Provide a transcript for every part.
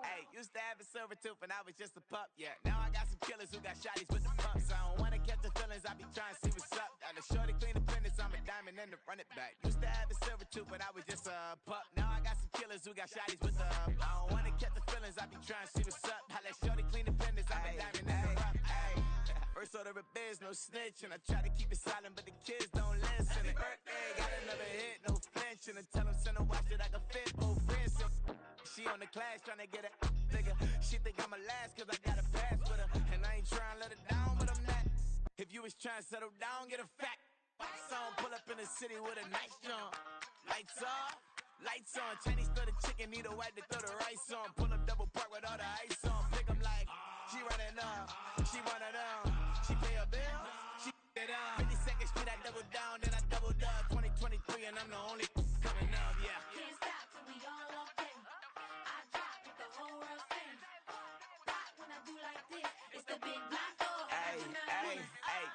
Hey, used to have a silver tooth and I was just a pup, yeah. Now I got some killers who got shotties with the pumps. I don't wanna catch the feelings, I be trying to see what's up. Got a shorty clean the fitness, I'm a diamond and to run it back. Used to have a silver tooth but I was just a pup. Now I got some killers who got shotties with the I don't wanna catch the feelings, I be trying to see what's up. I let shorty clean the fitness, I'm a diamond and to run it. First order of biz, no snitch, and I try to keep it silent, but the kids don't listen. Happy birthday, got another hit, no flinch, and I tell them send a watch that I can fit both wrists. She on the class trying to get a nigga. She think I'm a last cause I got a pass with her, and I ain't trying to let her down, but I'm not. If you was trying to settle down, get a fat song, pull up in the city with a nice jump. Lights off, lights on. Chinese throw the chicken, need a wipe to throw the rice on. Pull up double park with all the ice on. Pick 'em like, she running up, she one of them. She pay her bills, she it up. 52nd Street, I double down, then I doubled up. 2023, and I'm the only coming up, yeah. Can't stop till we all okay. I drop with the whole world sing. Pop when I do like this, it's the big black door. Hey,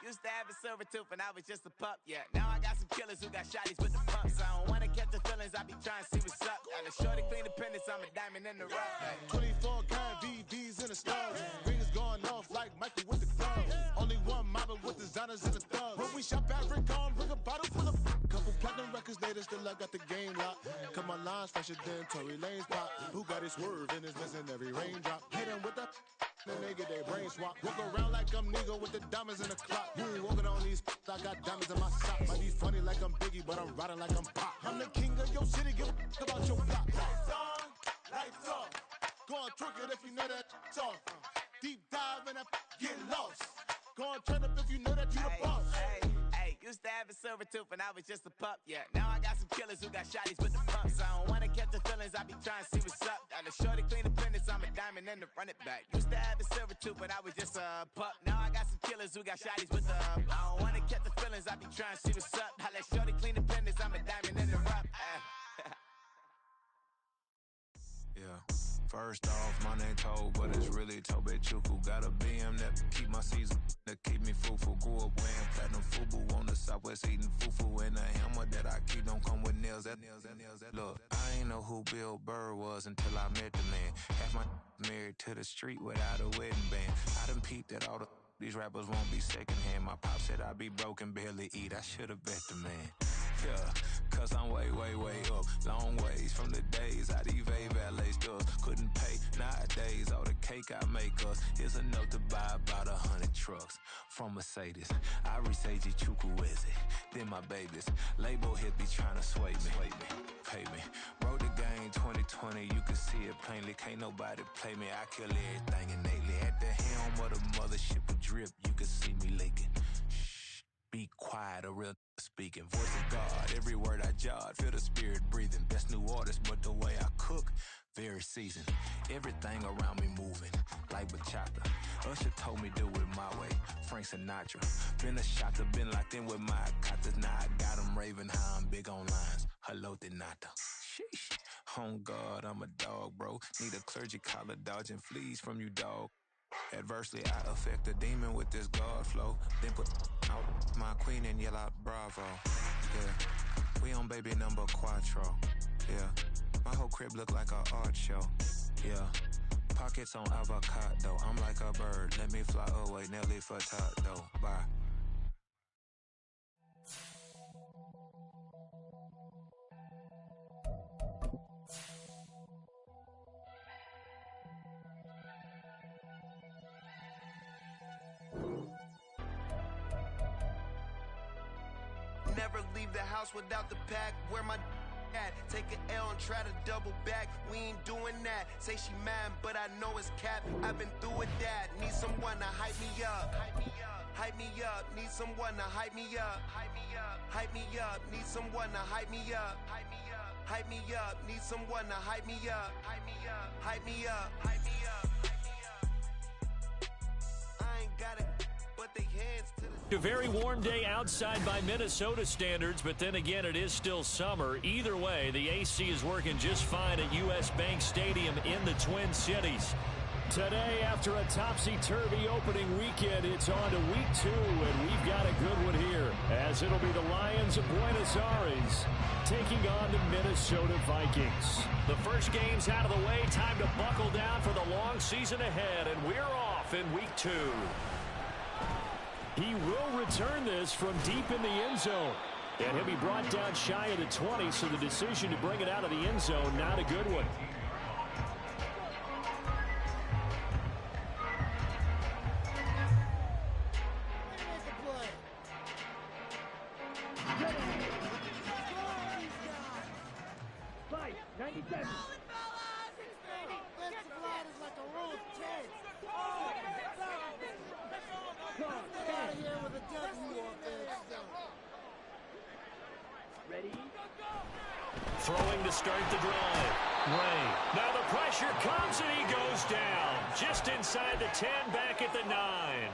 used to have a silver tooth and I was just a pup, yeah. Now I got some killers who got shotties with the pumps. I don't wanna catch the feelings, I be trying to see what's up. Got a shorty clean the pendants, I'm a diamond in the rough. Hey. 24 karat VVs in the stars. Rings going off like Michael with the gloves. Only one model with designers in the thugs. When we shop at Rick on, bring a bottle full of couple platinum records later, still I got the game locked. Cause my lines fresher than Tory Lane's pop. Who got his swerve and is missing every raindrop. Hit them with the then they get their brain swap. Walk around like I'm nigga with the diamonds in the clock. You ain't walking on these, I got diamonds in my socks. Might be funny like I'm Biggie, but I'm riding like I'm Pop. I'm the king of your city, give a about your block. Lights on, lights off. Go on, twerk it if you know that it's off. Deep dive and get lost. Go on, turn up if you know that you the boss. Hey, used to have a silver tooth and I was just a pup, yeah. Now I got some killers who got shotties with the pumps. I don't wanna catch the feelings, I be trying to see what's up. Got a shorty clean the pendants, I'm a diamond and to run it back. Used to have a silver tooth but I was just a pup. Now I got some killers who got shotties with the I don't wanna catch the feelings, I be trying to see what's up. I let shorty clean the pendants, I'm a diamond in the rough. Yeah. First off, my name Tobe, but it's really Tobe Chuku. Got a BM that keep my season, that keep me fruitful. Grew up wearing platinum FUBU on the Southwest eating fufu. And the hammer that I keep don't come with nails. Look, I ain't know who Bill Burr was until I met the man. Half my married to the street without a wedding band. I done peeped at all these rappers won't be secondhand. My pop said I'd be broke and barely eat. I should've bet the man. Yeah, cause I'm way, way, way up. Long ways from the days I evade valet stores. Couldn't pay nowadays. All the cake I make us is enough to buy about 100 trucks from Mercedes. I resage Chukwueze, then my babies. Label hit be trying to sway me, pay me. Wrote the game 2020, you can see it plainly. Can't nobody play me. I kill everything innately. At the helm of the mothership with drip, you can see me leaking. Shh, be quiet. quiet, a real speaking. Voice of God, every word I jot, feel the spirit breathing. Best new artist, but the way I cook, very seasoned. Everything around me moving, like bachata. Usher told me do it my way, Frank Sinatra. Been a shotter, been locked in with my katas. Now I got them raving how I'm big on lines. Hello, Denata. Sheesh. On God, I'm a dog, bro. Need a clergy collar, dodging fleas from you, dog. Adversely, I affect a demon with this God flow. Then put out my queen and yell out bravo. Yeah, we on baby number quattro. Yeah, my whole crib look like a art show. Yeah, pockets on avocado. I'm like a bird. Let me fly away, Nelly Furtado. Bye. Never leave the house without the pack. Where my at? Take an L and try to double back. We ain't doing that. Say she mad, but I know it's cap. I've been through with that. Need someone to hype me up. Hype me up. Need someone to hype me up. Hype me up. Need someone to hype me up. Hype me up. Need someone to hype me up. Hype me up. Hype me up. Hype me up. I ain't got it, but they hands to the. A very warm day outside by Minnesota standards, but then again, it is still summer. Either way, the AC is working just fine at U.S. Bank Stadium in the Twin Cities. Today, after a topsy-turvy opening weekend, it's on to week 2, and we've got a good one here, as it'll be the Lions of Buenos Aires taking on the Minnesota Vikings. The first game's out of the way, time to buckle down for the long season ahead, and we're off in week 2. He will return this from deep in the end zone. And he'll be brought down shy of the 20, so the decision to bring it out of the end zone, not a good one. Throwing to start the drive. Ray. Now the pressure comes and he goes down. Just inside the 10, back at the 9.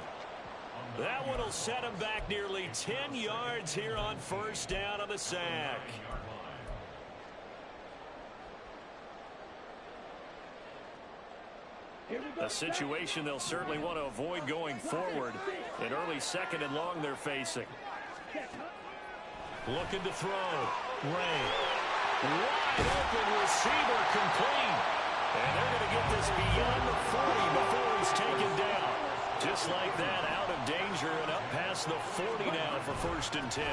That one will set him back nearly 10 yards here on first down on the sack. A situation they'll certainly want to avoid going forward. An early 2nd and long they're facing. Looking to throw. Ray. Wide open receiver complete. And they're going to get this beyond the 40 before he's taken down. Just like that, out of danger and up past the 40 now for 1st and 10.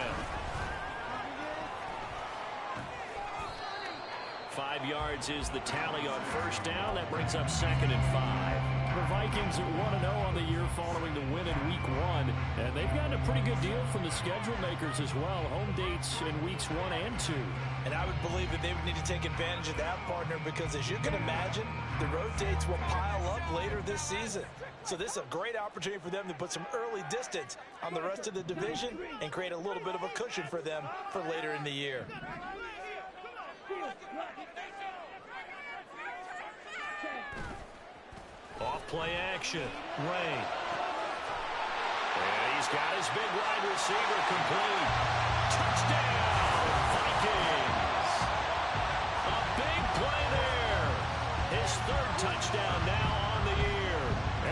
5 yards is the tally on first down. That brings up 2nd and 5. The Vikings are 1-0 on the year following the win in week 1. And they've gotten a pretty good deal from the schedule makers as well. Home dates in weeks 1 and 2. And I would believe that they would need to take advantage of that, partner, because as you can imagine, the road dates will pile up later this season. So this is a great opportunity for them to put some early distance on the rest of the division and create a little bit of a cushion for them for later in the year. Off play action. Ray. And he's got his big wide receiver complete. Touchdown, Vikings. A big play there. His 3rd touchdown now on the year.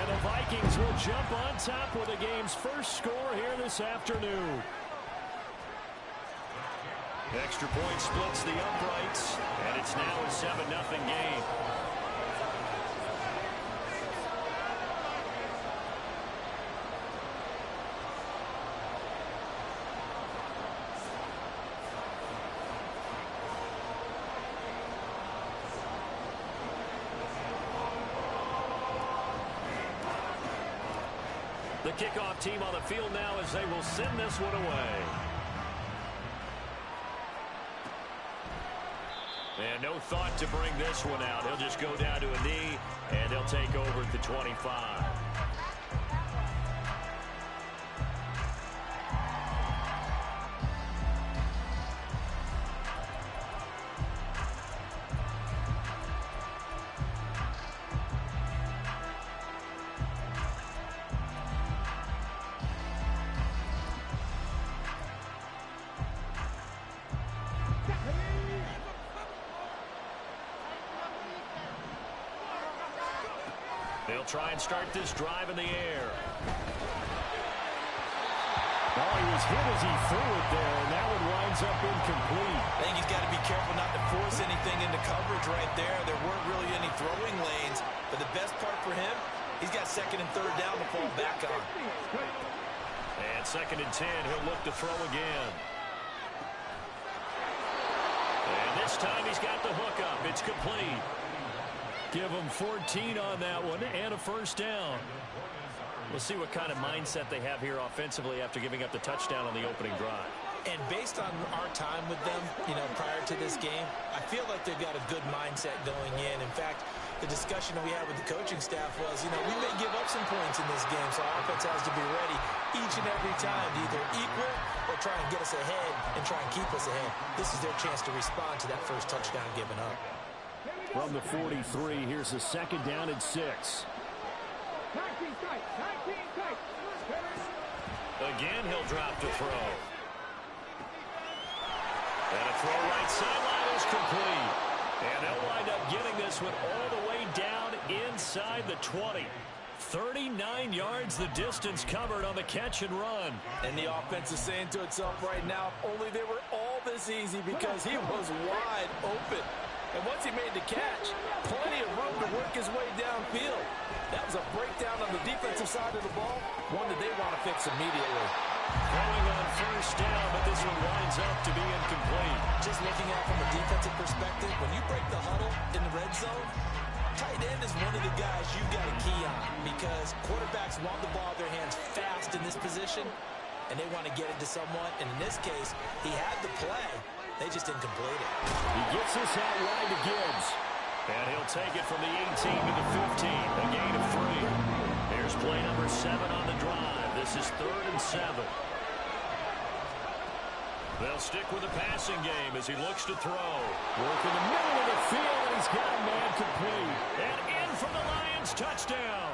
And the Vikings will jump on top with the game's first score here this afternoon. Extra point splits the uprights, and it's now a 7-0 game. The kickoff team on the field now as they will send this one away. And no thought to bring this one out. He'll just go down to a knee, and they'll take over at the 25. try and start this drive in the air. Oh, he was hit as he threw it there, and that one winds up incomplete. I think he's got to be careful not to force anything into coverage right there. There weren't really any throwing lanes, but the best part for him, he's got second and third down to fall back on. And second and 10, he'll look to throw again. And this time he's got the hook up. It's complete. Give him 14 on that one and a first down. We'll see what kind of mindset they have here offensively after giving up the touchdown on the opening drive. And based on our time with them, prior to this game, I feel like they've got a good mindset going in. In fact, the discussion that we had with the coaching staff was, we may give up some points in this game, so our offense has to be ready each and every time to either equal or try and get us ahead and try and keep us ahead. This is their chance to respond to that first touchdown given up. From the 43, here's a second down and 6. Again, he'll drop to throw. And a throw right sideline is complete. And they'll wind up getting this one all the way down inside the 20. 39 yards the distance covered on the catch and run. And the offense is saying to itself right now, if only they were all this easy, because he was wide open. And once he made the catch, plenty of room to work his way downfield. That was a breakdown on the defensive side of the ball, one that they want to fix immediately. Throwing on first down, but this one winds up to be incomplete. Just looking at it from a defensive perspective, when you break the huddle in the red zone, tight end is one of the guys you've got to key on, because quarterbacks want the ball in their hands fast in this position, and they want to get it to someone. And in this case, he had the play. They just didn't complete it. He gets this out wide to Gibbs. And he'll take it from the 18 to the 15. A gain of 3. Here's play number 7 on the drive. This is 3rd and 7. They'll stick with the passing game as he looks to throw. Work in the middle of the field, and he's got a man complete. And in from the Lions, touchdown.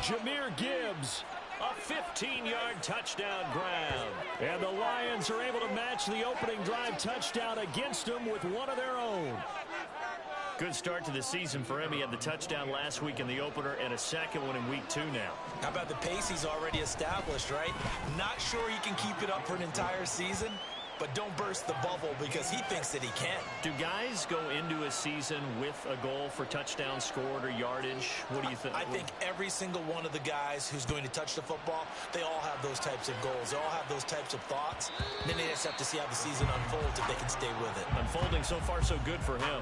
Jahmyr Gibbs. A 15-yard touchdown grab. And the Lions are able to match the opening drive touchdown against them with one of their own. Good start to the season for him. He had the touchdown last week in the opener and a second one in week 2 now. How about the pace he's already established, right? Not sure he can keep it up for an entire season, but don't burst the bubble because he thinks that he can. Do guys go into a season with a goal for touchdown scored or yardage? What do you think? I think every single one of the guys who's going to touch the football, they all have those types of goals. They all have those types of thoughts. And then they just have to see how the season unfolds if they can stay with it. Unfolding so far so good for him.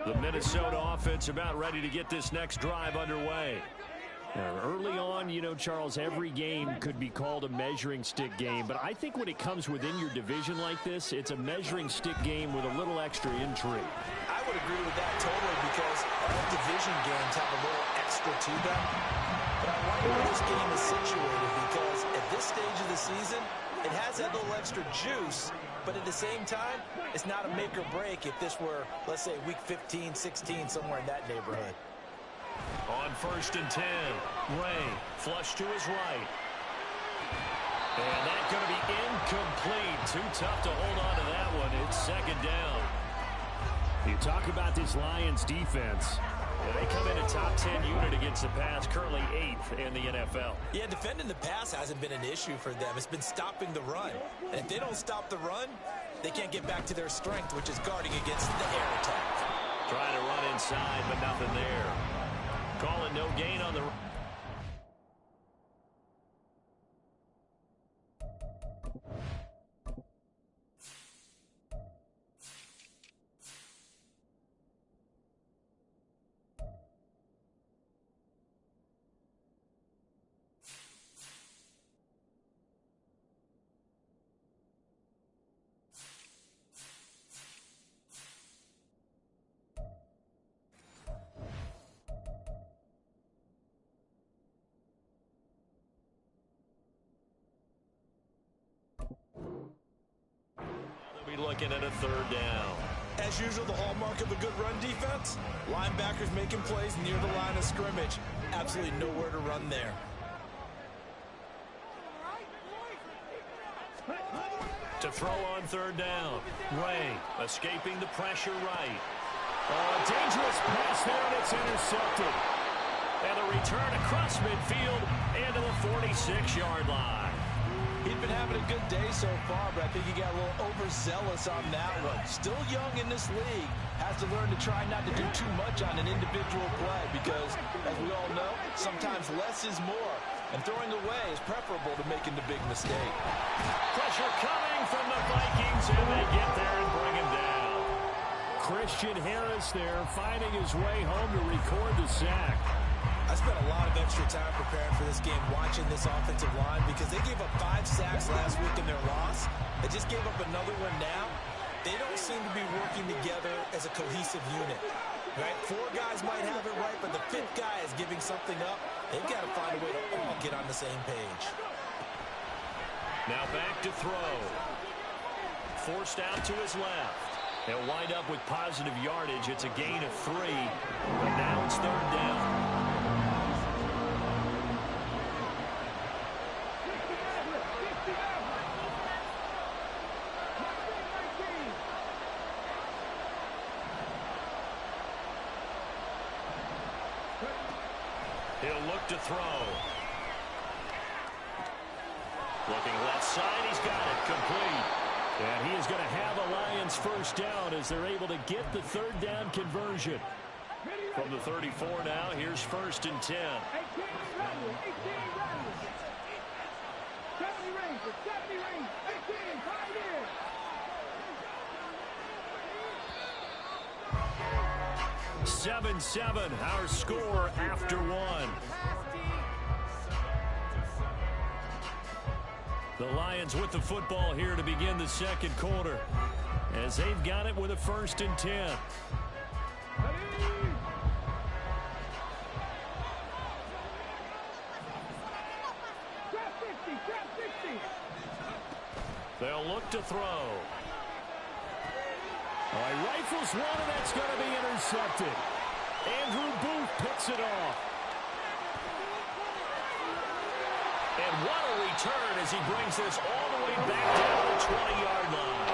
The Minnesota offense about ready to get this next drive underway. Now, early on, Charles, every game could be called a measuring stick game, but I think when it comes within your division like this, it's a measuring stick game with a little extra intrigue. I would agree with that totally, because all division games have a little extra to them. But I like where this game is situated, because at this stage of the season, it has that little extra juice. But at the same time, it's not a make or break if this were, let's say, week 15, 16, somewhere in that neighborhood. On 1st and 10, Ray, flush to his right. And that's going to be incomplete. Too tough to hold on to that one. It's 2nd down. You talk about this Lions defense. They come in a top 10 unit against the pass, currently 8th in the NFL. Yeah, defending the pass hasn't been an issue for them. It's been stopping the run. And if they don't stop the run, they can't get back to their strength, which is guarding against the air attack. Trying to run inside, but nothing there. Calling no gain on the... Looking at a 3rd down. As usual, the hallmark of a good run defense, linebackers making plays near the line of scrimmage. Absolutely nowhere to run there. To throw on third down. Ray escaping the pressure right. Dangerous pass there, and it's intercepted. And a return across midfield and to the 46-yard line. He'd been having a good day so far, but I think he got a little overzealous on that one. Still young in this league. Has to learn to try not to do too much on an individual play because, as we all know, sometimes less is more. And throwing away is preferable to making the big mistake. Pressure coming from the Vikings, and they get there and bring him down. Christian Harris there finding his way home to record the sack. I spent a lot of extra time preparing for this game watching this offensive line because they gave up 5 sacks last week in their loss. They just gave up another one now. They don't seem to be working together as a cohesive unit. Right? 4 guys might have it right, but the 5th guy is giving something up. They've got to find a way to all get on the same page. Now back to throw. Forced out to his left. He'll wind up with positive yardage. It's a gain of 3, but now it's third down. He'll look to throw. Looking left side, he's got it complete. And he is going to have a Lions first down as they're able to get the third down conversion. From the 34 now, here's 1st and 10. 7-7, our score after 1. The Lions with the football here to begin the second quarter as they've got it with a 1st and 10. They'll look to throw. All right, rifles one, and that's going to be intercepted. Andrew Booth picks it off. And what a return as he brings this all the way back down to the 20-yard line.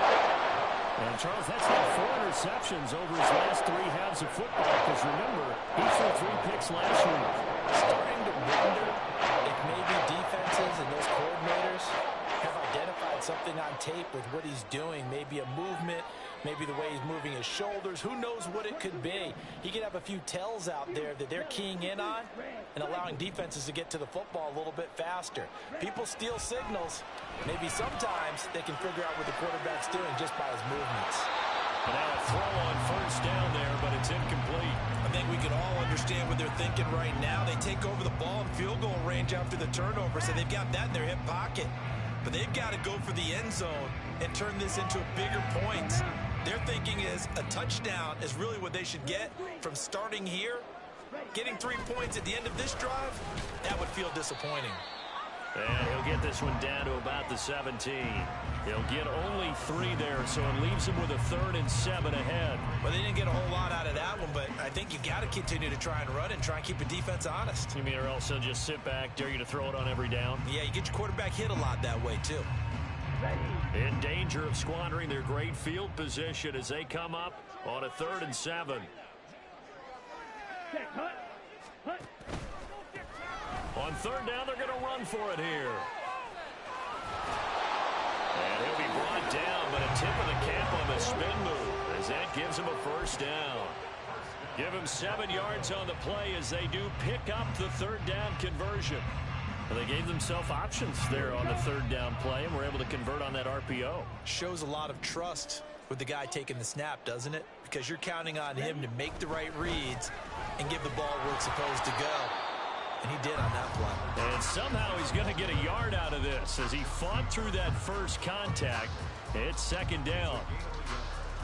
And, Charles, that's like 4 interceptions over his last 3 halves of football, because, remember, he threw 3 picks last week. Starting to wonder if maybe defenses and those coordinators have identified something on tape with what he's doing. Maybe a movement, maybe the way he's moving his shoulders. Who knows what it could be? He could have a few tells out there that they're keying in on and allowing defenses to get to the football a little bit faster. People steal signals. Maybe sometimes they can figure out what the quarterback's doing just by his movements. And now a throw on first down there, but it's incomplete. I think we can all understand what they're thinking right now. They take over the ball in field goal range after the turnover, so they've got that in their hip pocket. But they've got to go for the end zone and turn this into bigger points. Their thinking is a touchdown is really what they should get from starting here. Getting 3 points at the end of this drive, that would feel disappointing. And he'll get this one down to about the 17. He'll get only 3 there, so it leaves him with a 3rd and 7 ahead. Well, they didn't get a whole lot out of that one, but I think you got to continue to try and run and try and keep the defense honest. You mean, or else they'll just sit back, dare you to throw it on every down? Yeah, you get your quarterback hit a lot that way, too. In danger of squandering their great field position as they come up on a 3rd and 7. On 3rd down, they're going to run for it here. And he'll be brought down, but a tip of the cap on the spin move as that gives him a first down. Give him 7 yards on the play as they do pick up the 3rd down conversion. Well, they gave themselves options there on the 3rd down play and were able to convert on that RPO. Shows a lot of trust with the guy taking the snap, doesn't it? Because you're counting on him to make the right reads and give the ball where it's supposed to go. And he did on that play. And somehow he's going to get a yard out of this as he fought through that first contact. It's 2nd down.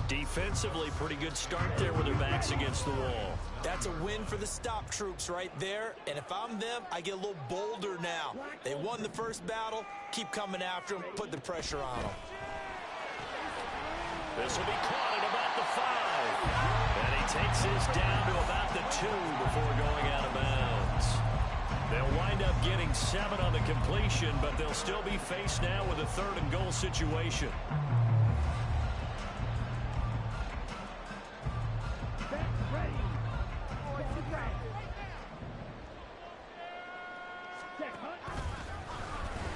Defensively, pretty good start there with their backs against the wall. That's a win for the stop troops right there. And if I'm them, I get a little bolder now. They won the first battle. Keep coming after them. Put the pressure on them. This will be caught at about the 5. And he takes this down to about the 2 before going out of bounds. They'll wind up getting 7 on the completion, but they'll still be faced now with a 3rd and goal situation.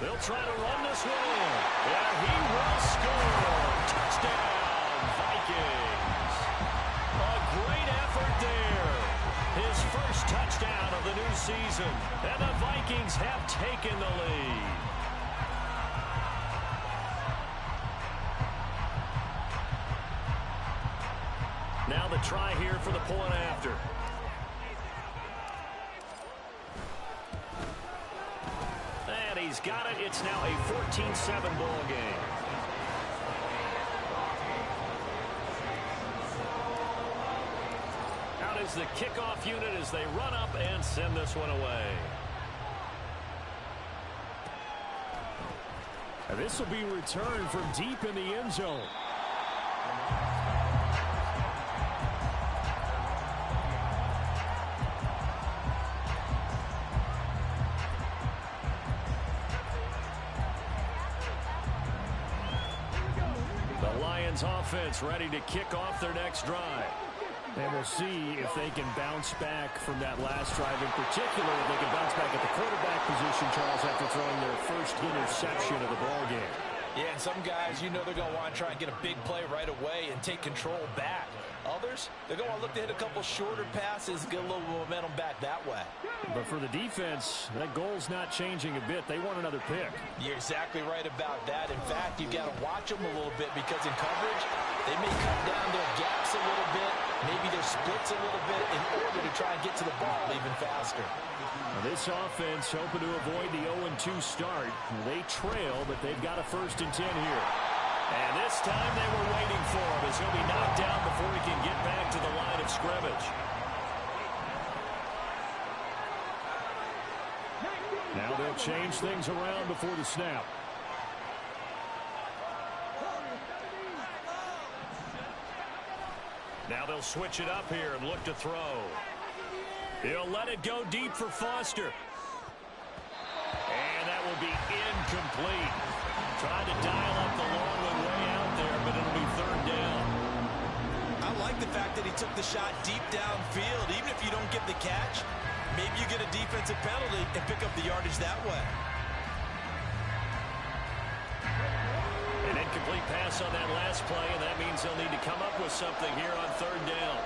They'll try to run this one in. And he will score. Touchdown, Vikings. A great effort there. His first touchdown of the new season. And the Vikings have taken the lead. Now the try here for the point after. And he's got it. It's now a 14-7 ball game. Out is the kickoff unit as they run up and send this one away. And this will be returned from deep in the end zone. Offense ready to kick off their next drive. And we'll see if they can bounce back from that last drive, in particular if they can bounce back at the quarterback position, Charles, after throwing their first interception of the ball game. Yeah, and some guys, you know they're going to want to try and get a big play right away and take control back. Others, they're going to want to look to hit a couple shorter passes, get a little momentum back that way. But for the defense, that goal's not changing a bit. They want another pick. You're exactly right about that. In fact, you've got to watch them a little bit because in coverage, they may cut down their gaps a little bit, maybe their splits a little bit in order to try and get to the ball even faster. Now this offense hoping to avoid the 0-2 start. They trail, but they've got a 1st and 10 here. And this time they were waiting for him as he'll be knocked down before he can get back to the line of scrimmage. Now they'll change things around before the snap. Now they'll switch it up here and look to throw. He'll let it go deep for Foster. And that will be incomplete. Trying to dial up the long one way out there, but it'll be 3rd down. I like the fact that he took the shot deep downfield. Even if you don't get the catch, maybe you get a defensive penalty and pick up the yardage that way. An incomplete pass on that last play, and that means they'll need to come up with something here on 3rd down.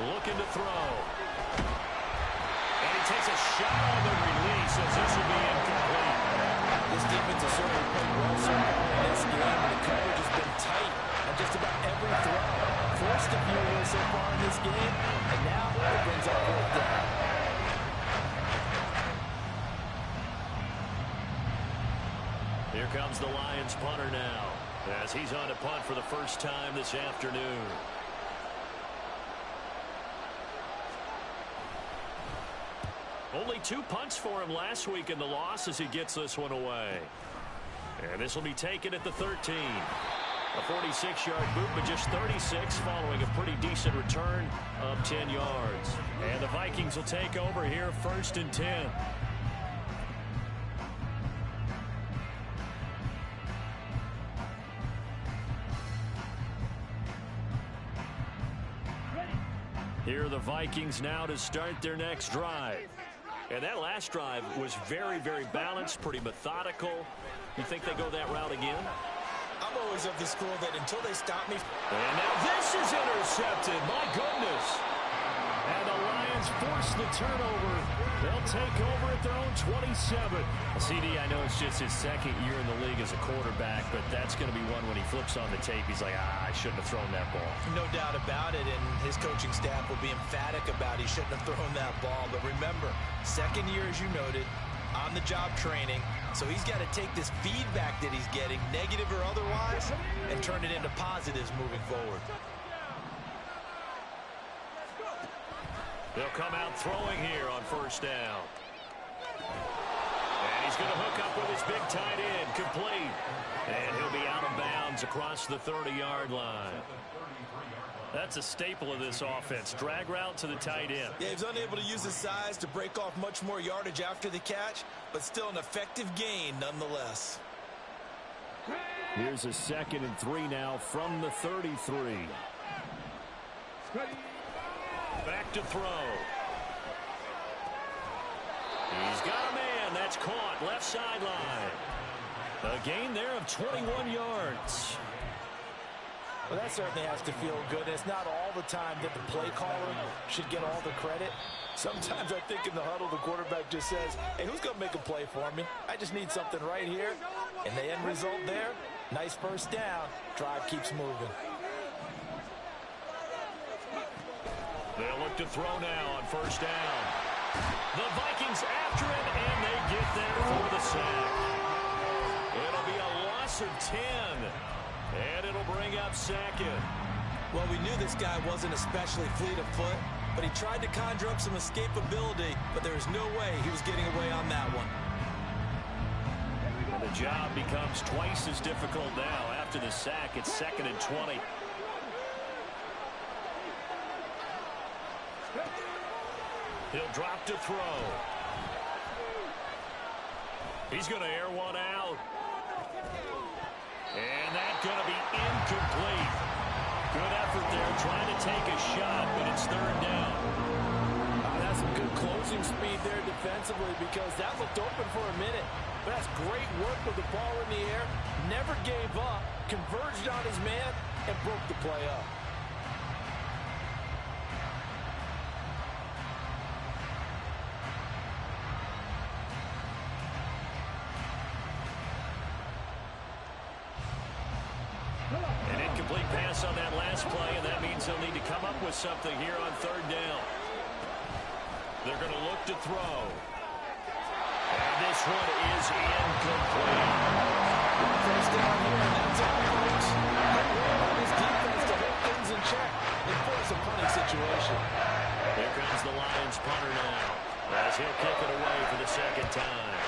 Looking to throw. And he takes a shot on the release as this will be incomplete. This defense has certainly played well so far in this game, and the coverage has been tight on just about every throw. Forced a few here so far in this game, and now it brings up 4th down. Here comes the Lions punter now, as he's on to punt for the first time this afternoon. Only 2 punts for him last week in the loss as he gets this one away. And this will be taken at the 13. A 46-yard boot, but just 36 following a pretty decent return of 10 yards. And the Vikings will take over here 1st and 10. Here are the Vikings now to start their next drive. And that last drive was very, very balanced, pretty methodical. You think they go that route again? I'm always of the school that until they stop me. And now this is intercepted. My goodness. And the Lions force the turnover. They'll take over at their own 27. CD, I know it's just his 2nd year in the league as a quarterback, but that's going to be one when he flips on the tape. He's like, I shouldn't have thrown that ball. No doubt about it, and his coaching staff will be emphatic about he shouldn't have thrown that ball. But remember, 2nd year, as you noted, on-the-job training. So he's got to take this feedback that he's getting, negative or otherwise, and turn it into positives moving forward. They'll come out throwing here on 1st down. And he's going to hook up with his big tight end, complete. And he'll be out of bounds across the 30-yard line. That's a staple of this offense. Drag route to the tight end. Yeah, he's unable to use his size to break off much more yardage after the catch, but still an effective gain nonetheless. Here's a 2nd and 3 now from the 33. Back to throw. He's got a man. That's caught. Left sideline. A gain there of 21 yards. Well, that certainly has to feel good. It's not all the time that the play caller should get all the credit. Sometimes I think in the huddle, the quarterback just says, hey, who's going to make a play for me? I just need something right here. And the end result there, nice first down. Drive keeps moving. They'll look to throw now on first down. The Vikings after it, and they get there for the sack. It'll be a loss of 10. And it'll bring up 2nd. Well, we knew this guy wasn't especially fleet of foot, but he tried to conjure up some escapability, but there's no way he was getting away on that one. And the job becomes twice as difficult now. After the sack, it's 2nd and 20. He'll drop to throw. He's going to air one out. And that's going to be incomplete. Good effort there, trying to take a shot, but it's 3rd down. That's some good closing speed there defensively, because that looked open for a minute. But that's great work with the ball in the air. Never gave up, converged on his man, and broke the play up. An incomplete pass on that last play, and that means they'll need to come up with something here on 3rd down. They're going to look to throw. And this one is incomplete. First down here, and that's all, folks. Good work on his defense to hold things in check and force a punting situation. Here comes the Lions punter now, as he'll kick it away for the 2nd time.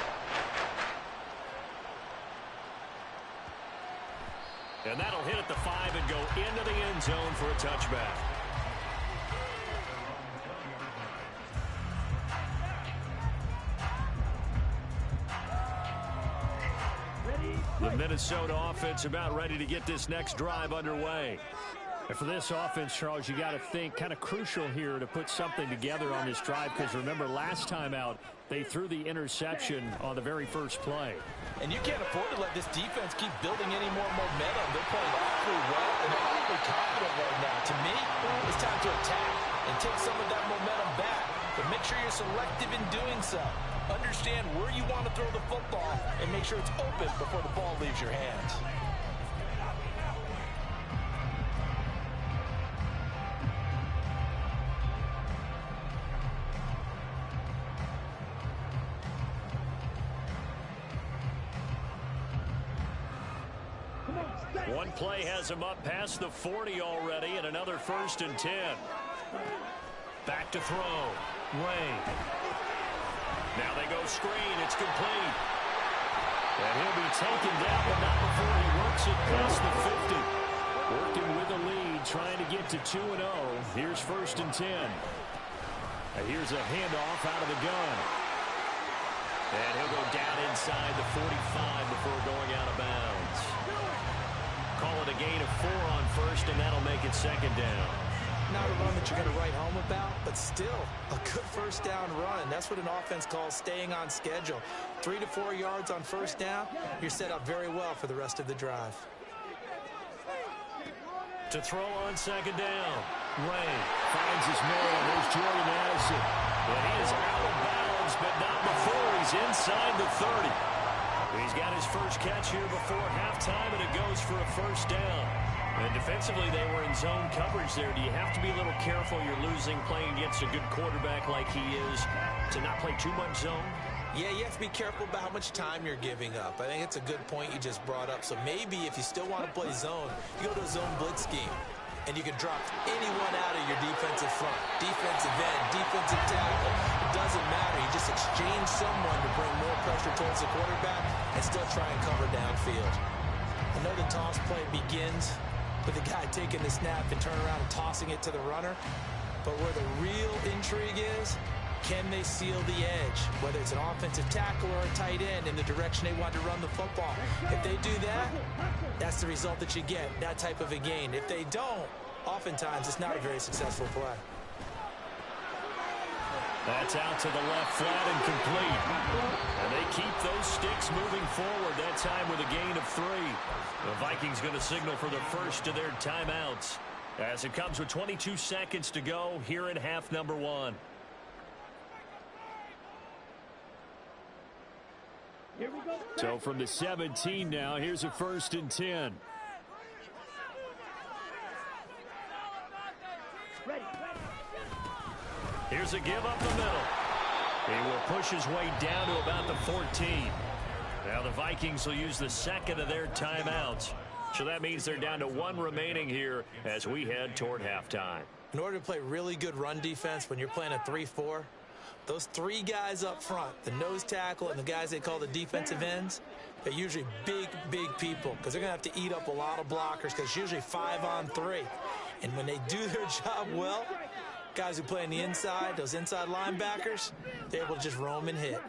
And that'll hit at the 5 and go into the end zone for a touchback. The Minnesota offense about ready to get this next drive underway. And for this offense, Charles, you got to think kind of crucial here to put something together on this drive, because remember last time out they threw the interception on the very first play. And you can't afford to let this defense keep building any more momentum. They're playing awfully well, and they're awfully confident right now. To me, it's time to attack and take some of that momentum back. But make sure you're selective in doing so. Understand where you want to throw the football and make sure it's open before the ball leaves your hands. One play has him up past the 40 already, and another 1st and 10. Back to throw. Ray. Now they go screen. It's complete. And he'll be taken down, but not before he works it past the 50. Working with a lead, trying to get to 2-0. Here's 1st and 10. And here's a handoff out of the gun. And he'll go down inside the 45 before going out of bounds. Call it a gain of 4 on 1st, and that'll make it 2nd down. Not a run that you're going to write home about, but still a good 1st down run. That's what an offense calls staying on schedule. 3 to 4 yards on 1st down, you're set up very well for the rest of the drive. To throw on 2nd down. Ray finds his man. There's Jordan Addison. But he is out of bounds, but not before he's inside the 30. He's got his first catch here before halftime, and it goes for a 1st down. And defensively, they were in zone coverage there. Do you have to be a little careful? You're losing playing against a good quarterback like he is to not play too much zone? Yeah, you have to be careful about how much time you're giving up. I think it's a good point you just brought up. So maybe if you still want to play zone, you go to a zone blitz scheme. And you can drop anyone out of your defensive front. Defensive end, defensive tackle. It doesn't matter. You just exchange someone to bring more pressure towards the quarterback and still try and cover downfield. I know the toss play begins with the guy taking the snap and turning around and tossing it to the runner. But where the real intrigue is, can they seal the edge, whether it's an offensive tackle or a tight end in the direction they want to run the football? If they do that, that's the result that you get, that type of a gain. If they don't, oftentimes it's not a very successful play. That's out to the left, flat and complete. And they keep those sticks moving forward, that time with a gain of 3. The Vikings going to signal for the first of their timeouts as it comes with 22 seconds to go here in half number 1. So from the 17 now, here's a 1st and 10. Here's a give up the middle. He will push his way down to about the 14. Now the Vikings will use the second of their timeouts. So that means they're down to 1 remaining here as we head toward halftime. In order to play really good run defense when you're playing a 3-4, those 3 guys up front, the nose tackle and the guys they call the defensive ends, they're usually big, big people because they're going to have to eat up a lot of blockers because it's usually 5-on-3. And when they do their job well, guys who play on the inside, those inside linebackers, they're able to just roam and hit.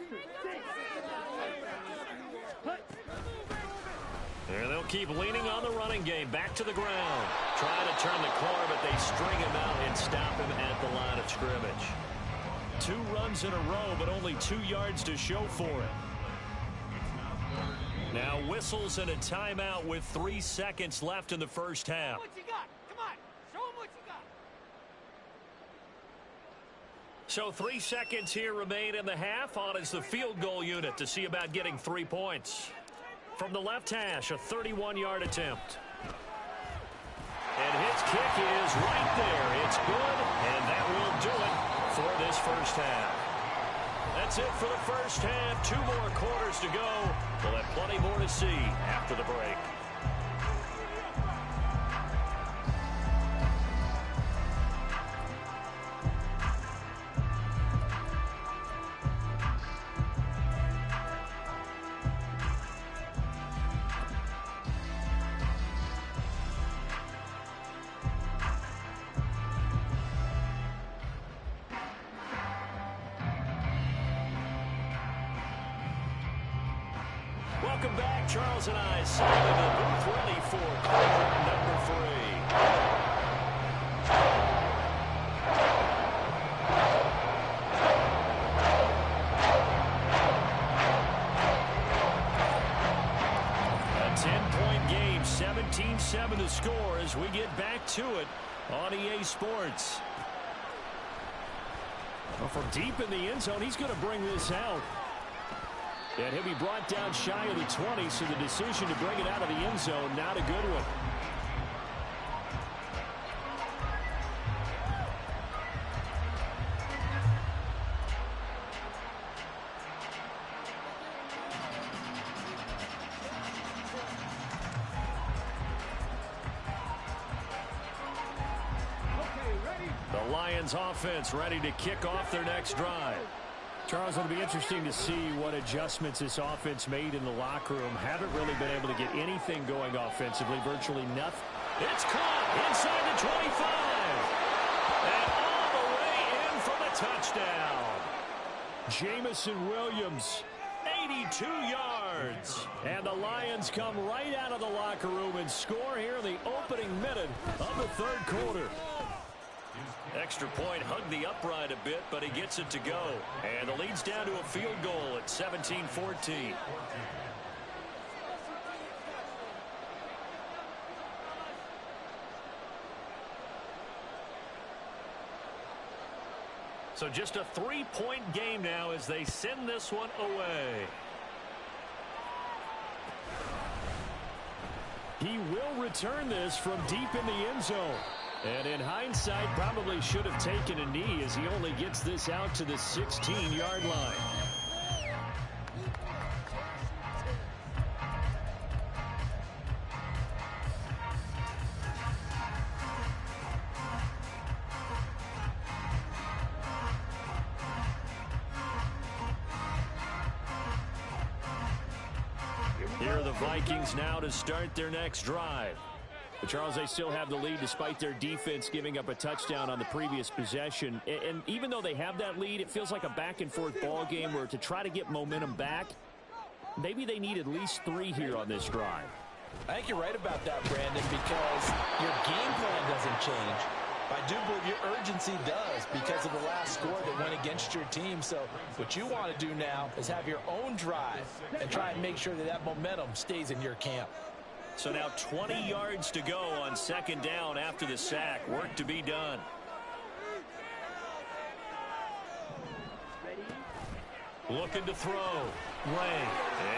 And they'll keep leaning on the running game. Back to the ground. Try to turn the corner, but they string him out and stop him at the line of scrimmage. 2 runs in a row, but only 2 yards to show for it. Now whistles and a timeout with 3 seconds left in the first half. What you got? Come on. Show them what you got. So 3 seconds here remain in the half. On is the field goal unit to see about getting 3 points. From the left hash, a 31-yard attempt. And his kick is right there. It's good, and that will do it for this first half. That's it for the first half. 2 more quarters to go. We'll have plenty more to see after the break. Welcome back. Charles and I sat in the booth ready for quarter number 3. A 10-point game, 17-7 the score as we get back to it on EA Sports. Well, from deep in the end zone, he's going to bring this out. And he'll be brought down shy of the 20, so the decision to bring it out of the end zone, not a good one. The Lions offense ready to kick off their next drive. Charles, it'll be interesting to see what adjustments this offense made in the locker room. Haven't really been able to get anything going offensively, virtually nothing. It's caught inside the 25. And all the way in for the touchdown. Jamison Williams, 82 yards. And the Lions come right out of the locker room and score here in the opening minute of the third quarter. Extra point hugged the upright a bit, but he gets it to go. And the lead's down to a field goal at 17-14. So just a 3-point game now as they send this one away. He will return this from deep in the end zone. And in hindsight, probably should have taken a knee as he only gets this out to the 16-yard line. Here are the Vikings now to start their next drive. But Charles, they still have the lead despite their defense giving up a touchdown on the previous possession. And even though they have that lead, it feels like a back-and-forth ball game where to try to get momentum back, maybe they need at least 3 here on this drive. I think you're right about that, Brandon, because your game plan doesn't change. I do believe your urgency does because of the last score that went against your team. So what you want to do now is have your own drive and try and make sure that that momentum stays in your camp. So now 20 yards to go on second down after the sack. Work to be done. Looking to throw. Ray.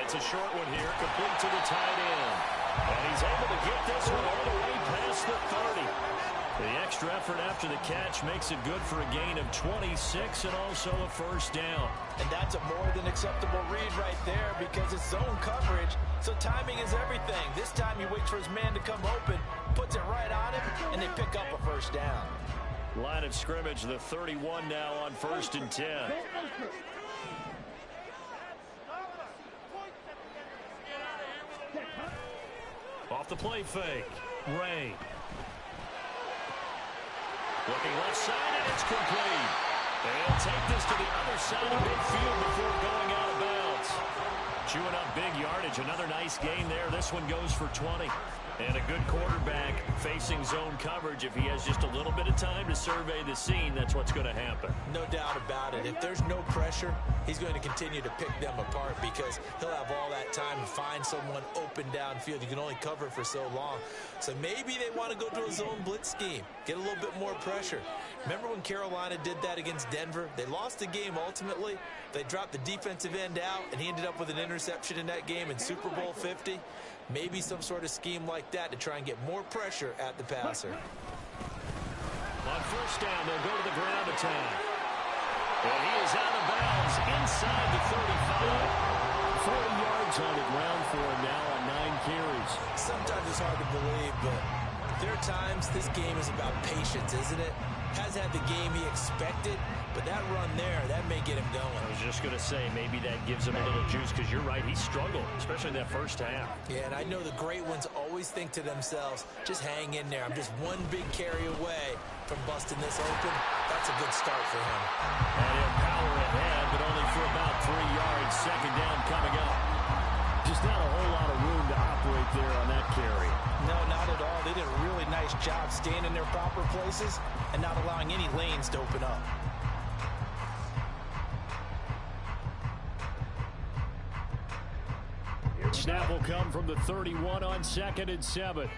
It's a short one here. Complete to the tight end. And he's able to get this one all the way past the 30. The extra effort after the catch makes it good for a gain of 26 and also a first down. And that's a more than acceptable read right there because it's zone coverage, so timing is everything. This time he waits for his man to come open, puts it right on him, and they pick up a first down. Line of scrimmage, the 31 now on 1st and 10. Off the play fake. Ray. Looking left side, and it's complete. They'll take this to the other side of midfield before going out of bounds. Chewing up big yardage. Another nice gain there. This one goes for 20. And a good quarterback facing zone coverage. If he has just a little bit of time to survey the scene, that's what's going to happen. No doubt about it. If there's no pressure, he's going to continue to pick them apart because he'll have all that time to find someone open downfield. You can only cover for so long. So maybe they want to go to a zone blitz scheme, get a little bit more pressure. Remember when Carolina did that against Denver? They lost the game ultimately. They dropped the defensive end out, and he ended up with an interception in that game in Super Bowl 50. Maybe some sort of scheme like that to try and get more pressure at the passer. On first down, they'll go to the ground attack. And he is out of bounds inside the 35. 40 yards on the ground for him now on 9 carries. Sometimes it's hard to believe, but there are times this game is about patience, isn't it? Hasn't had the game he expected, but that run there, that may get him going. I was just going to say, maybe that gives him a little juice because you're right, he struggled, especially in that first half. Yeah, and I know the great ones always think to themselves, just hang in there. I'm just one big carry away from busting this open. That's a good start for him. And he'll power ahead, but only for about 3 yards. Second down coming up. Just not a whole lot of room to operate there on that carry. No, not at all. They did a really nice job staying in their proper places and not allowing any lanes to open up. Snap will come from the 31 on 2nd and 7.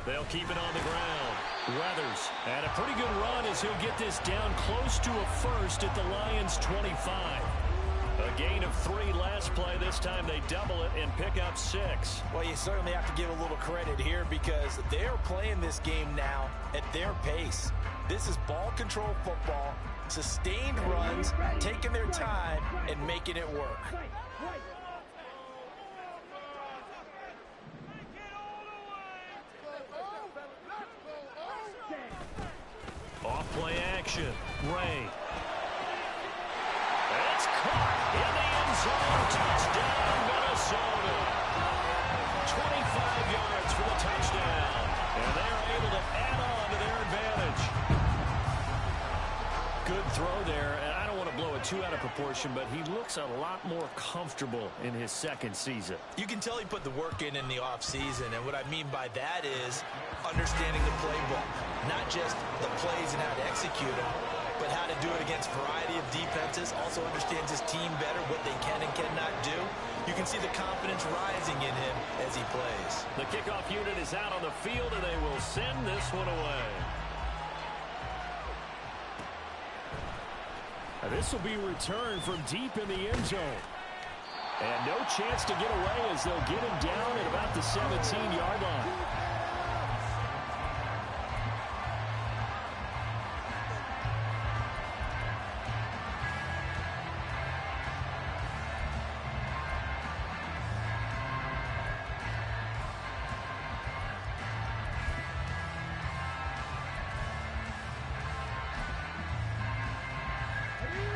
They'll keep it on the ground. Weathers, and a pretty good run as he'll get this down close to a first at the Lions' 25. A gain of 3 last play. This time they double it and pick up 6. Well, you certainly have to give a little credit here because they're playing this game now at their pace. This is ball control football, sustained runs, taking their time, and making it work. Off play action. Ray. It's caught in the end zone. Touchdown, Minnesota. 25 yards for the touchdown. And they're able to add on to their advantage. Good throw there. And I don't want to blow it too out of proportion, but he looks a lot more comfortable in his second season. You can tell he put the work in the offseason, and what I mean by that is understanding the playbook, not just the plays and how to execute them, but how to do it against a variety of defenses, also understands his team better, what they can and cannot do. You can see the confidence rising in him as he plays. The kickoff unit is out on the field, and they will send this one away. This will be returned from deep in the end zone. And no chance to get away as they'll get him down at about the 17-yard line.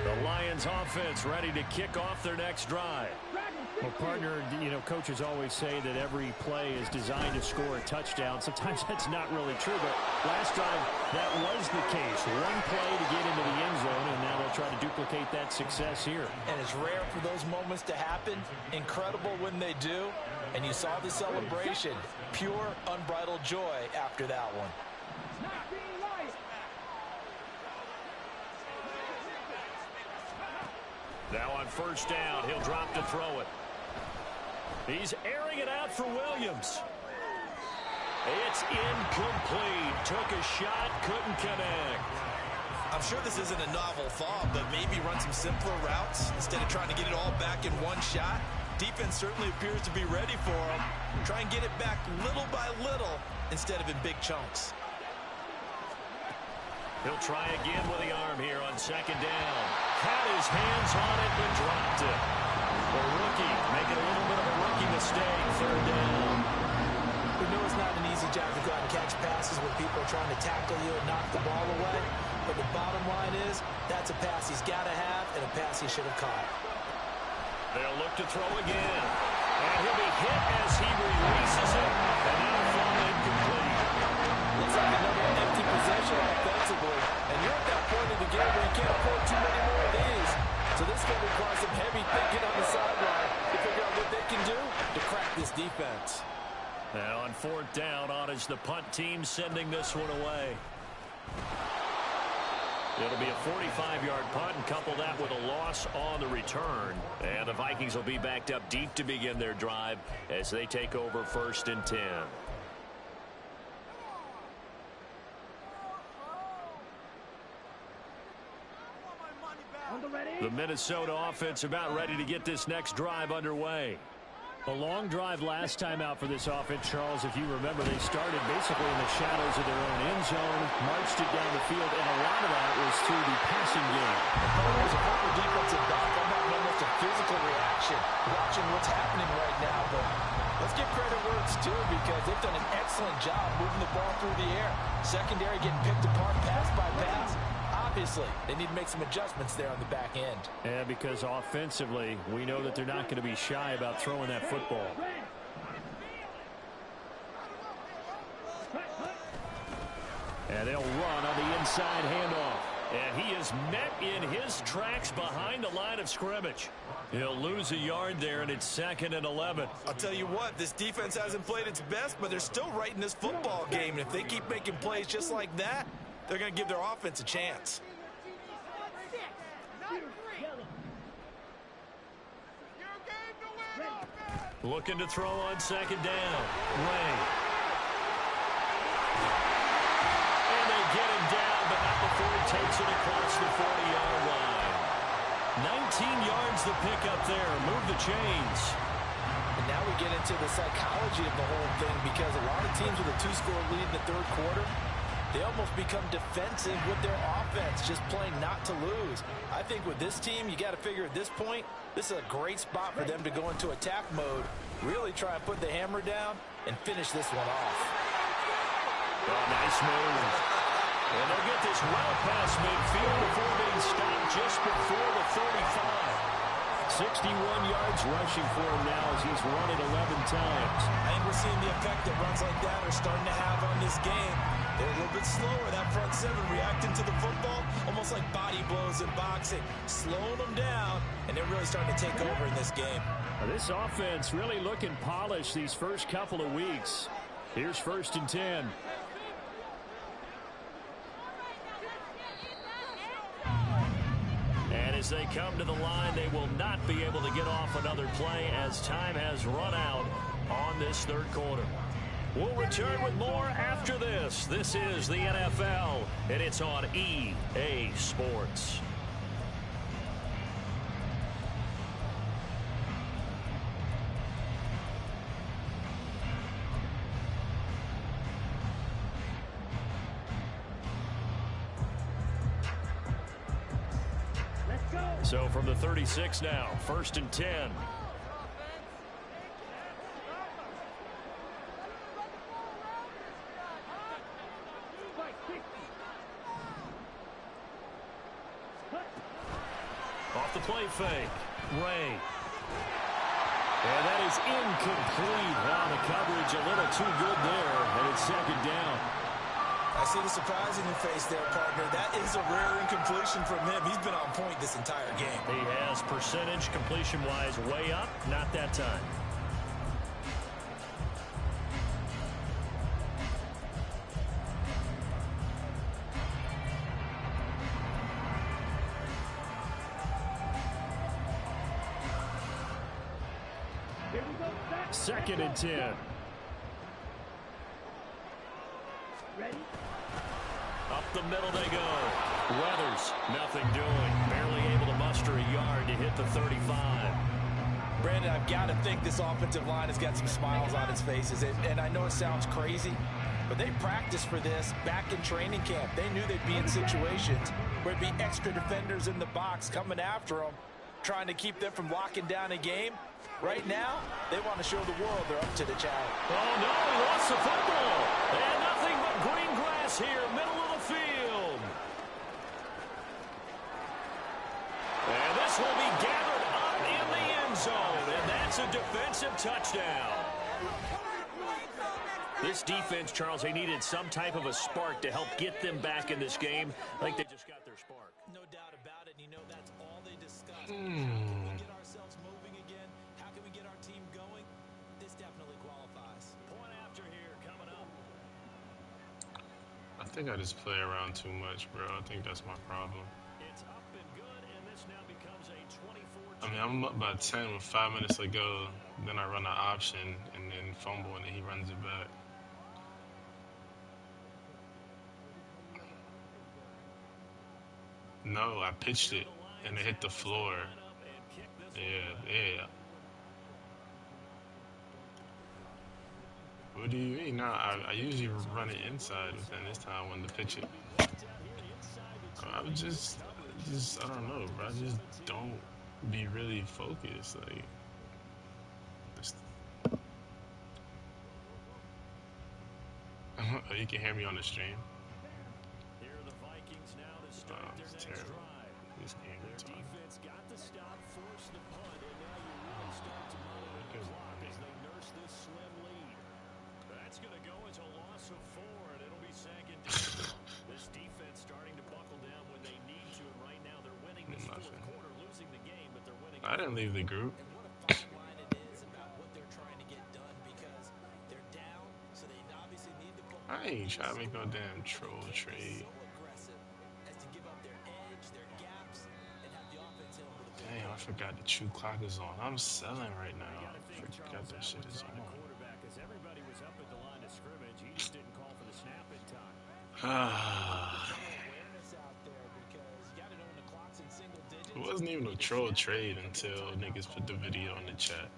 The Lions offense ready to kick off their next drive. Well, partner, coaches always say that every play is designed to score a touchdown. Sometimes that's not really true, but last drive, that was the case. One play to get into the end zone, and now they'll try to duplicate that success here. And it's rare for those moments to happen. Incredible when they do. And you saw the celebration. Pure, unbridled joy after that one. Now on first down, he'll drop to throw it. He's airing it out for Williams. It's incomplete. Took a shot, couldn't connect. I'm sure this isn't a novel thought, but maybe run some simpler routes instead of trying to get it all back in one shot. Defense certainly appears to be ready for him. Try and get it back little by little instead of in big chunks. He'll try again with the arm here on second down. Had his hands on it, but dropped it. The rookie making a little bit of a rookie mistake. Third down. We know it's not an easy job to go out and catch passes when people are trying to tackle you and knock the ball away. But the bottom line is, that's a pass he's got to have and a pass he should have caught. They'll look to throw again. And he'll be hit as he releases it. And that'll fall incomplete. Looks like another empty possession offensively. And you're at that point of the game where you can't afford too many more of these. So this is going to require some heavy thinking on the sideline to figure out what they can do to crack this defense. Now on fourth down, on is the punt team sending this one away. It'll be a 45-yard punt, and couple that with a loss on the return. And the Vikings will be backed up deep to begin their drive as they take over 1st and 10. The Minnesota offense about ready to get this next drive underway. A long drive last time out for this offense, Charles. If you remember, they started basically in the shadows of their own end zone, marched it down the field, and a lot of that was through the passing game. It was a proper defensive back. I'm having almost a physical reaction watching what's happening right now. But let's give credit where it's due because they've done an excellent job moving the ball through the air. Secondary getting picked apart pass by pass. Obviously, they need to make some adjustments there on the back end. Yeah, because offensively, we know that they're not going to be shy about throwing that football. And they'll run on the inside handoff. And he is met in his tracks behind the line of scrimmage. He'll lose a yard there, and it's 2nd and 11. I'll tell you what, this defense hasn't played its best, but they're still right in this football game. And if they keep making plays just like that, they're going to give their offense a chance. Looking to throw on 2nd down. Ray. And they get him down, but not before he takes it across the 40-yard line. 19 yards the pickup there. Move the chains. And now we get into the psychology of the whole thing because a lot of teams with a 2-score lead in the third quarter, they almost become defensive with their offense, just playing not to lose. I think with this team, you got to figure at this point, this is a great spot for them to go into attack mode, really try and put the hammer down and finish this one off. Oh, nice move. And they'll get this well past midfield before being stopped just before the 35. 61 yards rushing for him now as he's run it 11 times. I think we're seeing the effect that runs like that are starting to have on this game. They're a little bit slower, that front seven, reacting to the football, almost like body blows in boxing, slowing them down, and they're really starting to take over in this game. This offense really looking polished these first couple of weeks. Here's 1st and 10. And as they come to the line, they will not be able to get off another play as time has run out on this third quarter. We'll return with more after this. This is the NFL, and it's on EA Sports. So from the 36 now, 1st and 10. Off the play fake. Ray. And that is incomplete. Wow, the coverage a little too good there, and it's second down. I see the surprise in your face there, partner. That is a rare incompletion from him. He's been on point this entire game. He has percentage completion-wise way up, not that time. Second and 10. Ready? Up the middle they go. Weathers, nothing doing. Barely able to muster a yard to hit the 35. Brandon, I've got to think this offensive line has got some smiles on its faces. And I know it sounds crazy, but they practiced for this back in training camp. They knew they'd be in situations where there'd be extra defenders in the box coming after them, trying to keep them from locking down a game. Right now, they want to show the world they're up to the challenge. Oh, no, he lost the football. And nothing but green grass here, middle of the field. And this will be gathered up in the end zone, and that's a defensive touchdown. This defense, Charles, they needed some type of a spark to help get them back in this game. I think they just got their spark. No doubt about it. You know, that's all they discussed. How can we get ourselves moving again? How can we get our team going? This definitely qualifies. Point after here coming up. I think I just play around too much, bro. I think that's my problem. It's up and good, and this now becomes a 24. I mean, I'm up by 10 with 5 minutes to go. Then I run an option and then fumble, and then he runs it back. No, I pitched it, and it hit the floor. Yeah. What do you mean? No, I usually run it inside, but then this time I wanted to pitch it. I was just, I don't know, bro. I just don't be really focused. Like, oh, you can hear me on the stream. Oh, it's terrible. This game is Their defense got the stop, forced the punt, and now you really start to monitor the clock as they nurse this slim lead. That's going to go as a loss of 4, and it'll be second down. This defense starting to buckle down when they need to, and right now they're winning this fourth quarter, losing the game, but they're winning. I didn't leave the group. And what a fine line it is about what they're trying to get done because they're down, so they obviously need to put. I ain't trying to make no damn troll trade. Damn, I forgot the true clock is on. I'm selling right now. I forgot that shit is on. Everybody was up at the line of scrimmage. He just didn't call for the snap in time. It wasn't even a troll trade until niggas put the video in the chat.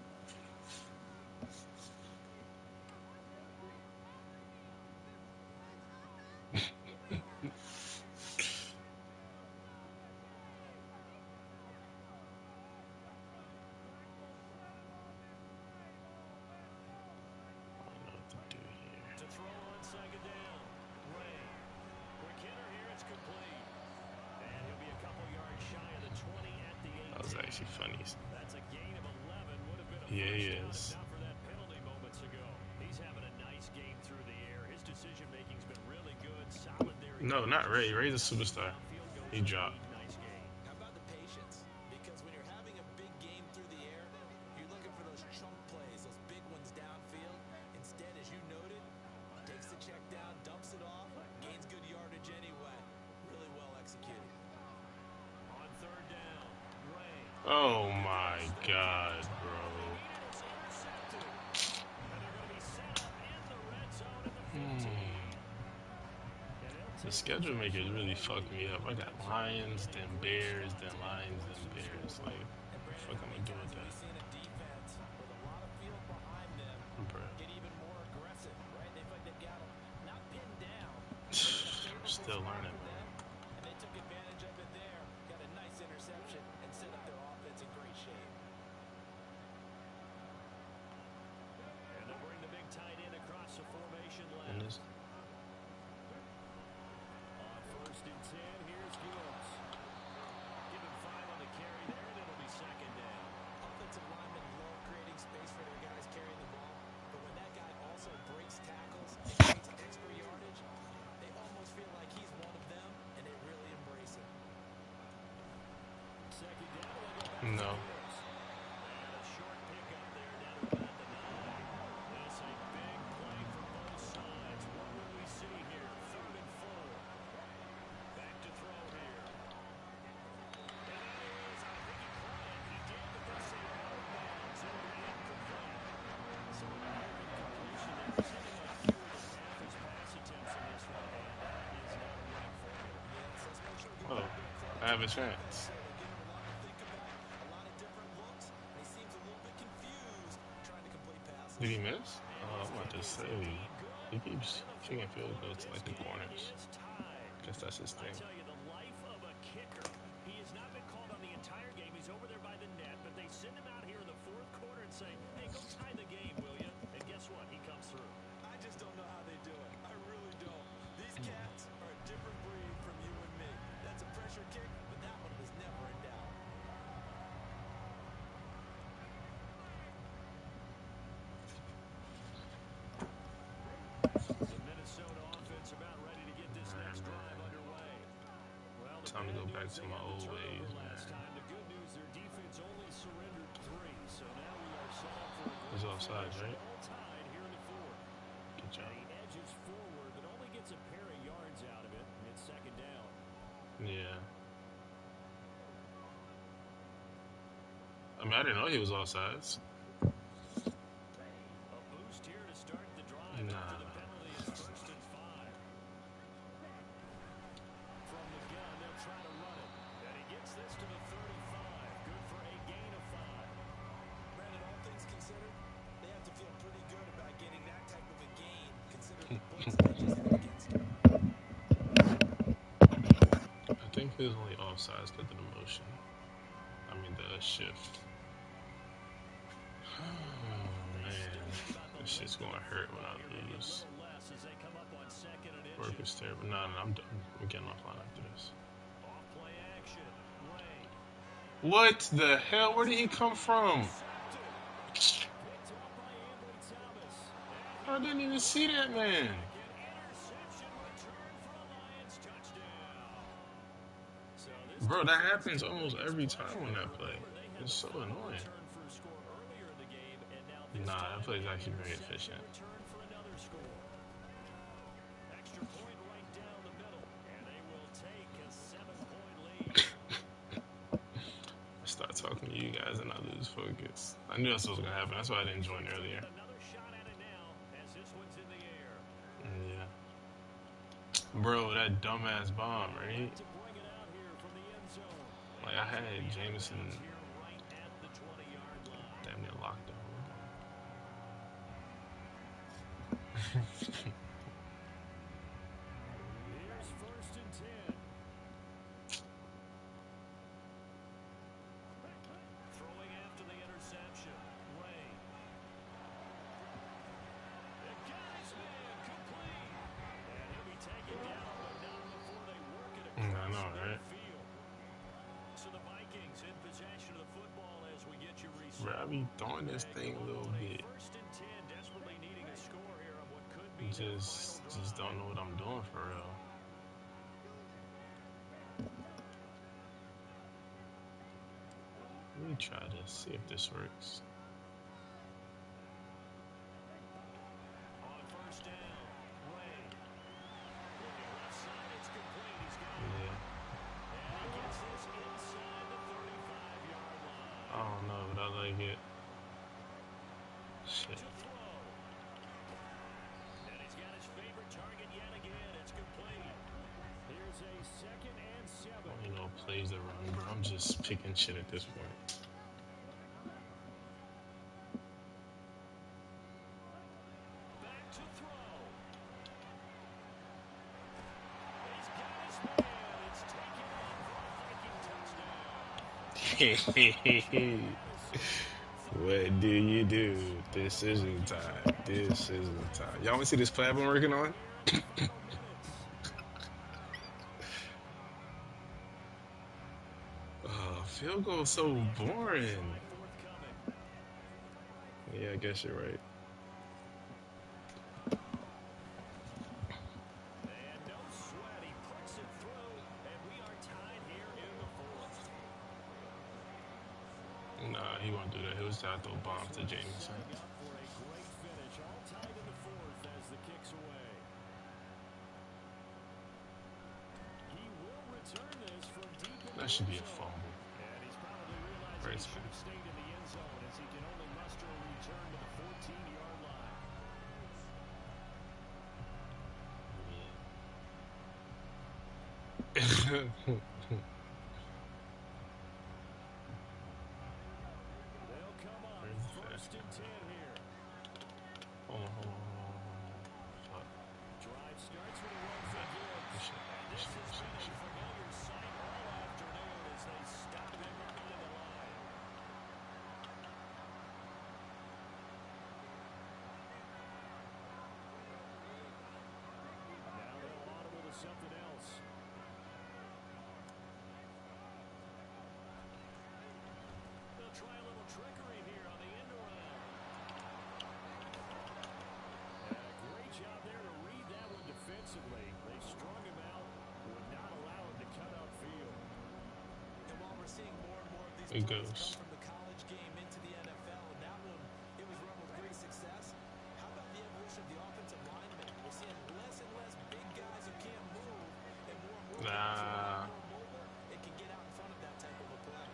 Funny. That's a gain of 11. Would have been a yeah, he is. for that penalty moments ago. He's having a nice game through the air. His decision making's been really good. Solid there. No, not Ray. Ray's a superstar. He dropped. Nice game. How about the patience? Because when you're having a big game through the air, you're looking for those chunk plays, those big ones downfield. Instead, as you noted, takes the check down, dumps it off, gains good yardage anyway. Really well executed. On third down, Ray. Oh my God, bro. The schedule makers really fucked me up. I got Lions, then Bears, then Lions, then Bears. Like, what the fuck am I doing with that? I'm still learning. And they took advantage of it there. Got a nice interception and set up their offense in great shape. And they'll bring the big tight end across the formation left. And this, on first and 10, here's Gibbs. Give him 5 on the carry there, and it'll be second down. Offensive lineman low, creating space No. Oh, I have a chance. Did he miss? I'm about to say, he keeps kicking field goals to like the corners. Guess that's his thing. He has not been called on the entire game. He's over there by the net, but they send him out here in the fourth quarter and say, hey, go tie the game, will you? And guess what? He comes through. I just don't know how they do it. I really don't. These cats are a different breed from you and me. That's a pressure kick, but that one was never in doubt. The Minnesota offense about ready to get this next drive underway. Well, Time to go back to my old ways, man. the good news, their defense only surrendered 3, so now we are set up for He's offside, right? tied here in the fourth. Good job. He edges forward, but only gets a pair of yards out of it, and it's second down. Yeah. I mean, I didn't know he was offsides. A boost here to start the drive after the penalty is 1st and 5. From the gun, they'll try to run it. And he gets this to the 35. Good for a gain of 5. Brandon, all things considered, they have to feel pretty good about getting that type of a gain, considering the points they just had against him. I think he was only offsides because of the motion. I mean, the shift. Oh, man. This shit's going to hurt when I lose. Work is terrible. No, I'm done. I'm getting offline after this. What the hell? Where did he come from? I didn't even see that man. Bro, that happens almost every time on that play. It's so annoying. Nah, that play is actually very efficient. I start talking to you guys and I lose focus. I knew that's what was gonna happen. That's why I didn't join earlier. Yeah. Bro, that dumbass bomb, right? Like I had Jameson damn near locked the whole game. Here's 1st and 10. Throwing after the interception. Ray. It got his man complete. And he'll be taken down, but not before they work it across I know, right? field. So the Vikings in possession of the football as we get you reset. Bro, I be throwing this thing a little bit. 1st and 10, desperately needing a score here on what could be Just don't know what I'm doing for real. Let me try this, see if this works. on 1st down. Ray. Left side, it's complete. He's got it. Yeah. And he gets this inside the 35-yard line. I don't know, but I like it. Shit. To throw. And he's got his favorite target yet again. It's complete. Here's a 2nd and 7. I don't even know what plays to run, bro. I'm just picking shit at this point. Back to throw. He's got his man. It's taken off for a Viking touchdown. What do you do? Decision time. Decision time. Y'all want to see this play I've been working on? Oh, field goal so boring. Yeah, I guess you're right. And no sweat. He puts it through, and we are tied here in the 4th. Nah, he won't do that. He'll just have to throw bombs to Jamison. That should be a fumble. Right, yeah. First and 10 here. Hold on. Fuck. Drive starts with a run for Gibbs. This has been a familiar sight all afternoon as they stop him early in the line. Now they'll audible to something else. They'll try a little trickery here on the end around. Great job there to read that one defensively. They strung him out, would not allow him to cut upfield. And while we're seeing more and more of these It plays goes. come from the college game into the NFL, and that one, it was run with great success. How about the evolution of the offensive lineman? We're seeing less and less big guys who can't move, and more guys who are more mobile and can get out in front of that type of a play.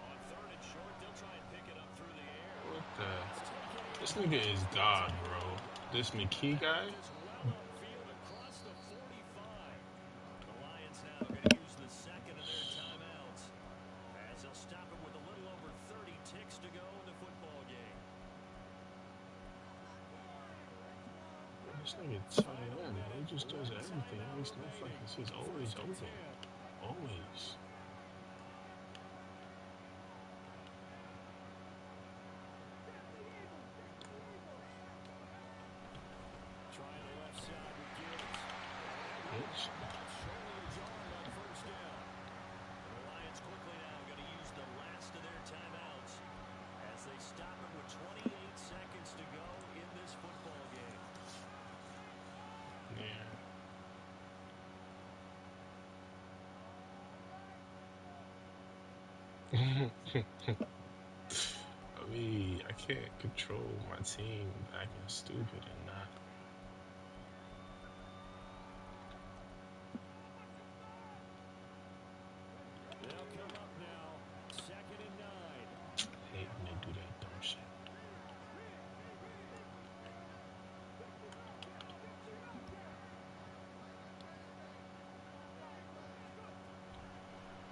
On third and short, they'll try and pick it up through the air. What the? This nigga is God, bro. This McKee guy? Well upfield across the 45. The Lions now going to use the second of their timeouts as they'll stop it with a little over 30 ticks to go in the football game. This nigga tight end, bro. He just does everything. He makes no fucking sense. He's always open. Always. Trying the left side with Gibbs. Bitch. That's surely a yard on first down. The Lions quickly now going to use the last of their timeouts as they stop it with 28 seconds to go in this football game. Yeah. I mean, I can't control my team acting stupid and not. They'll come up now. 2nd and 9. I hate when they do that dumb shit.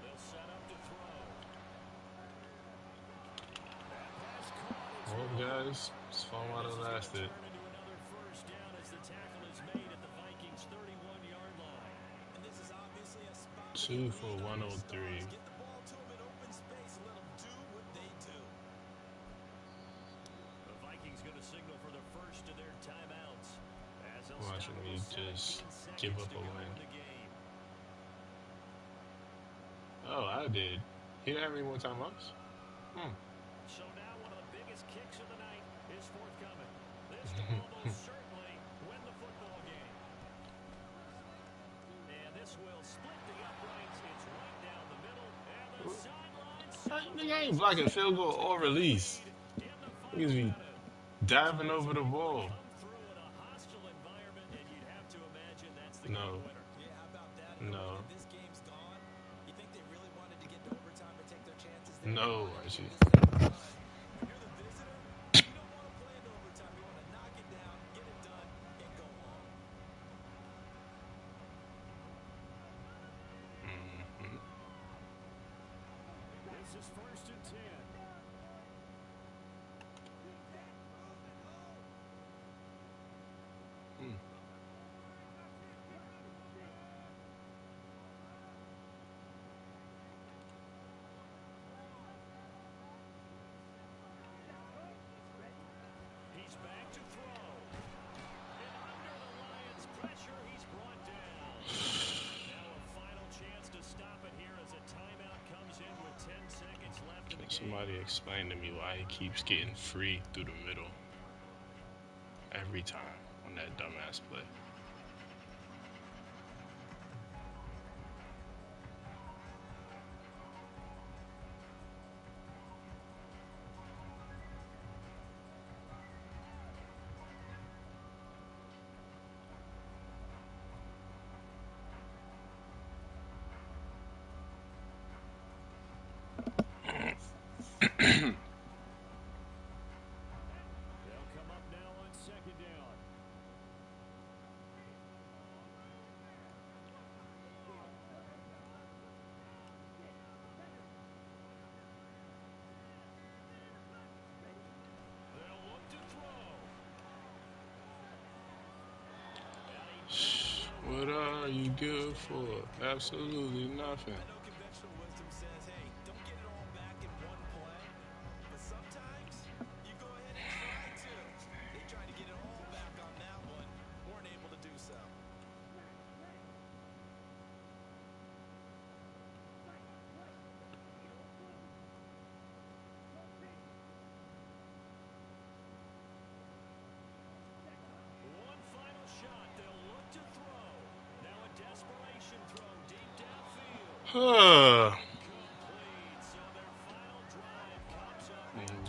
They'll set up to throw. That pass caught. Well, guys, this fun while it lasted. Turn into another first down as the tackle is made at the Vikings' 31-yard line. And this is obviously a spot 2 for 103. get the ball to them in open space and let them do what they do. The Vikings going to signal for the first of their timeouts as they'll Watching stop me with just 17 give seconds up to a go win. in the game. Oh, I did. He didn't have any more timeouts? So now one of the biggest kicks of the night is forthcoming. This could almost certainly win the football game. And this will split the uprights. It's right down the middle. And the sideline. Nigga ain't blocking field goal or release. Niggas be diving over the ball. No. Yeah, how about that? No. If this game's gone, you think they really wanted to get to overtime and take their chances? No, actually. When you're the visitor, you don't want to play into overtime. You want to knock it down, get it done, and go home. This is 1st and 10. He's back to throw. And under the Lions' pressure, he's brought down. Now a final chance to stop it here as a timeout comes in with 10 seconds left in the game. Somebody explain to me why he keeps getting free through the middle every time on that dumbass play. What are you good for? Absolutely nothing.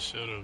Should have.